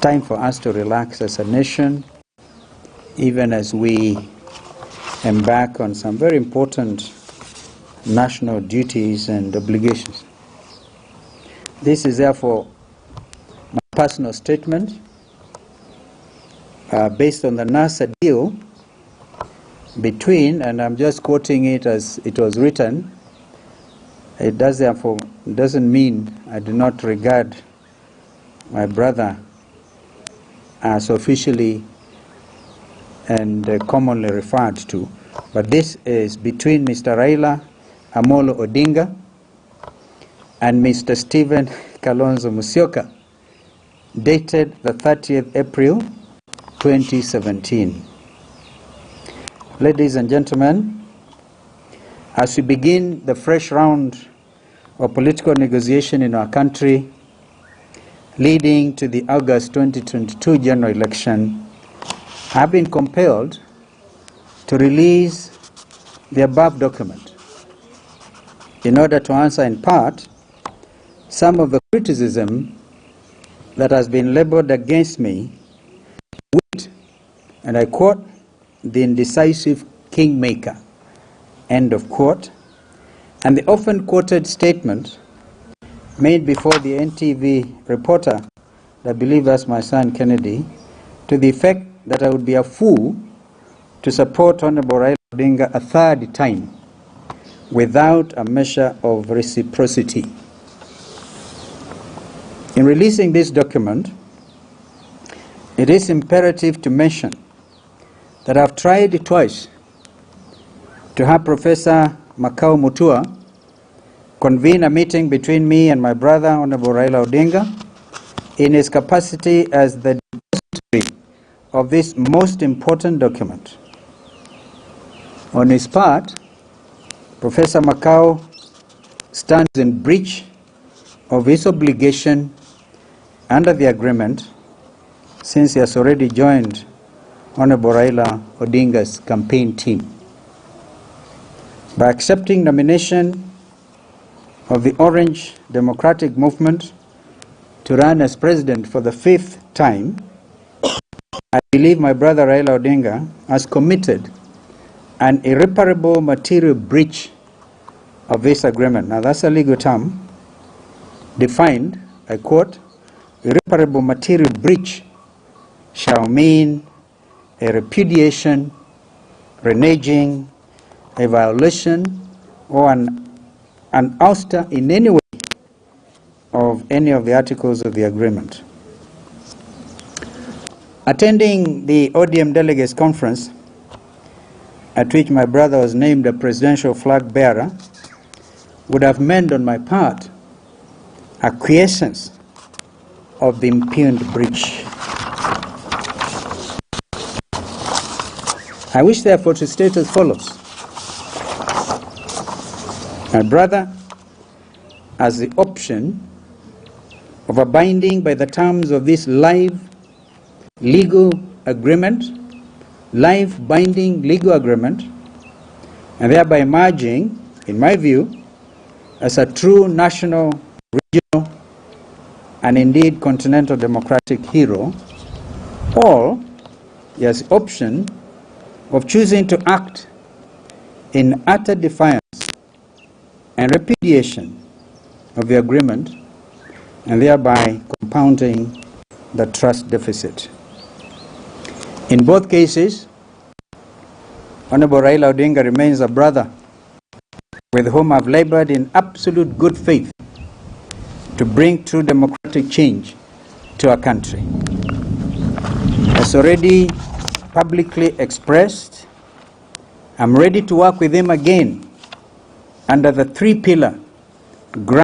Time for us to relax as a nation, even as we embark on some very important national duties and obligations. This is therefore my personal statement based on the NASA deal between, and I'm just quoting it as it was written. It doesn't mean I do not regard my brother as officially and commonly referred to, but this is between Mr. Raila Odinga and Mr. Stephen Kalonzo Musyoka, dated the 30th April 2017. Ladies and gentlemen, as we begin the fresh round of political negotiation in our country, leading to the August 2022 general election, I have been compelled to release the above document in order to answer in part some of the criticism that has been labeled against me with, and I quote, the indecisive kingmaker, end of quote, and the often quoted statement made before the NTV reporter, I believe that's my son Kennedy, to the effect that I would be a fool to support Honorable Raila Odinga a third time without a measure of reciprocity. In releasing this document, it is imperative to mention that I've tried twice to have Professor Makau Mutua convene a meeting between me and my brother, Honorable Raila Odinga, in his capacity as the depository of this most important document. On his part, Professor Makau stands in breach of his obligation under the agreement, since he has already joined Honorable Raila Odinga's campaign team. By accepting nomination of the Orange Democratic Movement to run as president for the 5th time, I believe my brother Raila Odinga has committed an irreparable material breach of this agreement. Now that's a legal term defined, I quote, irreparable material breach shall mean a repudiation, reneging, a violation, or an ouster in any way of any of the articles of the agreement. Attending the ODM delegates conference, at which my brother was named a presidential flag bearer, would have meant on my part acquiescence of the impugned breach. I wish therefore to state as follows. My brother has the option of abiding by the terms of this live legal agreement, live binding legal agreement, and thereby emerging, in my view, as a true national, regional, and indeed continental democratic hero, or he has the option of choosing to act in utter defiance and repudiation of the agreement, and thereby compounding the trust deficit. In both cases, Honorable Raila Odinga remains a brother with whom I've labored in absolute good faith to bring true democratic change to our country. As already publicly expressed, I'm ready to work with him again under the three-pillar